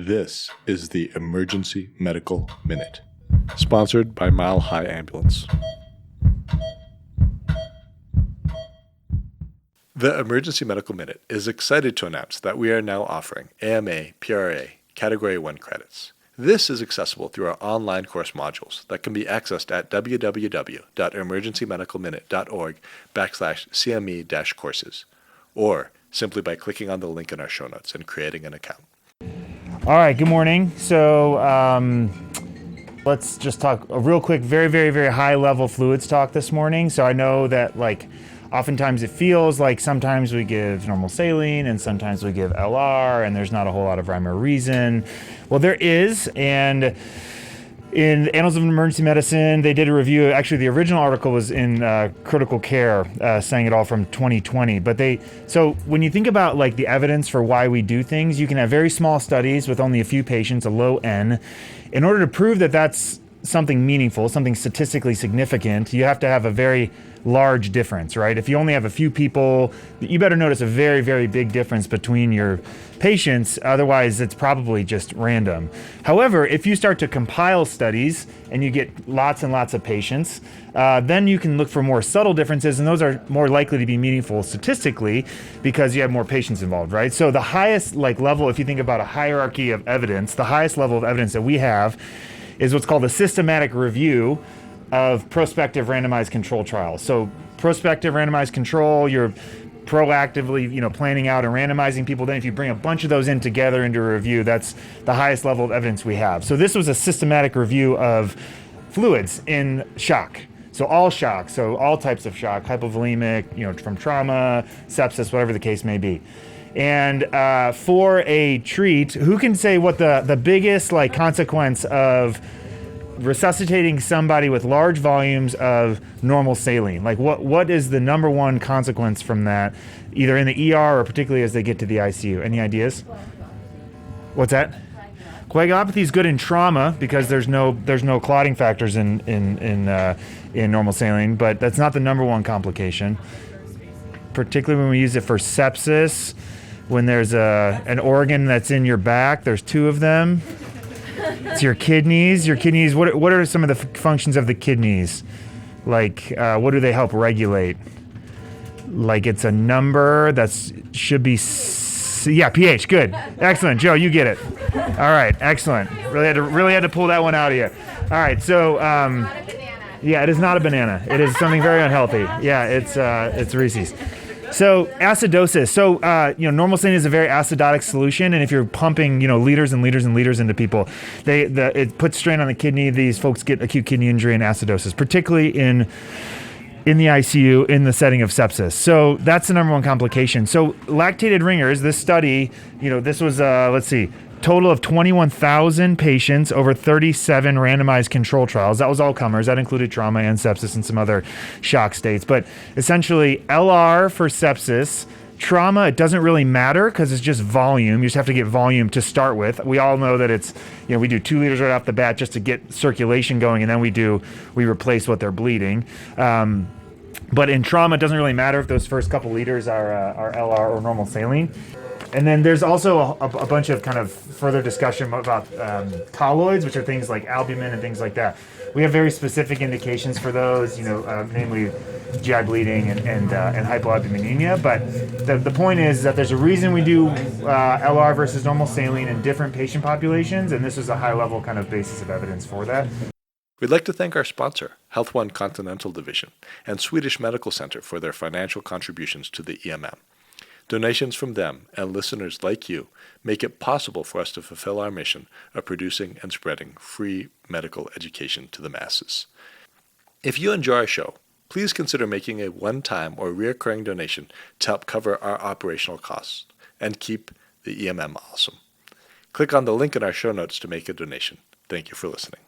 This is the Emergency Medical Minute, sponsored by Mile High Ambulance. The Emergency Medical Minute is excited to announce that we are now offering AMA PRA Category 1 credits. This is accessible through our online course modules that can be accessed at www.emergencymedicalminute.org/CME-courses, or simply by clicking on the link in our show notes and creating an account. All right, good morning. So let's just talk a real quick, very high level fluids talk this morning. So I know that oftentimes it feels like sometimes we give normal saline and sometimes we give LR and there's not a whole lot of rhyme or reason. Well, there is, and in the Annals of Emergency Medicine, they did a review. Actually, the original article was in Critical Care, saying it all from 2020. So when you think about the evidence for why we do things, you can have very small studies with only a few patients, a low N. In order to prove that that's something meaningful, something statistically significant, you have to have a very large difference, right? If you only have a few people, you better notice a very big difference between your patients. Otherwise, it's probably just random. However, if you start to compile studies and you get lots and lots of patients, then you can look for more subtle differences, and those are more likely to be meaningful statistically because you have more patients involved, right? So the highest level, if you think about a hierarchy of evidence, the highest level of evidence that we have is what's called a systematic review of prospective randomized control trials. So prospective randomized control, you're proactively, planning out and randomizing people. Then if you bring a bunch of those in together into a review, that's the highest level of evidence we have. So this was a systematic review of fluids in shock. So all shock, so all types of shock, hypovolemic, from trauma, sepsis, whatever the case may be. And for a treat, who can say what the biggest consequence of resuscitating somebody with large volumes of normal saline? What is the number one consequence from that, either in the ER or particularly as they get to the ICU? Any ideas? What's that? Coagulopathy is good in trauma because there's no clotting factors in normal saline, but that's not the number one complication. Particularly when we use it for sepsis, when there's an organ that's in your back, there's two of them. It's your kidneys. What are some of the functions of the kidneys? What do they help regulate? It's a number that should be, pH. Good, excellent, Joe, you get it. All right, excellent. Really had to pull that one out of you. All right, so it is not a banana. It is something very unhealthy. Yeah, it's Reese's. So acidosis. So normal saline is a very acidotic solution, and if you're pumping liters and liters and liters into people, it puts strain on the kidney. These folks get acute kidney injury and acidosis, particularly in the ICU in the setting of sepsis. So that's the number one complication. So Lactated Ringers, this study, this was total of 21,000 patients over 37 randomized control trials. That was all comers. That included trauma and sepsis and some other shock states. But essentially, LR for sepsis. Trauma, it doesn't really matter because it's just volume. You just have to get volume to start with. We all know that it's, we do 2 liters right off the bat just to get circulation going, and then we replace what they're bleeding. But in trauma, it doesn't really matter if those first couple liters are LR or normal saline. And then there's also a bunch of kind of further discussion about colloids, which are things like albumin and things like that. We have very specific indications for those, namely GI bleeding and hypoalbuminemia. But the point is that there's a reason we do LR versus normal saline in different patient populations, and this is a high-level kind of basis of evidence for that. We'd like to thank our sponsor, Health One Continental Division, and Swedish Medical Center for their financial contributions to the EMM. Donations from them and listeners like you make it possible for us to fulfill our mission of producing and spreading free medical education to the masses. If you enjoy our show, please consider making a one-time or recurring donation to help cover our operational costs and keep the EMM awesome. Click on the link in our show notes to make a donation. Thank you for listening.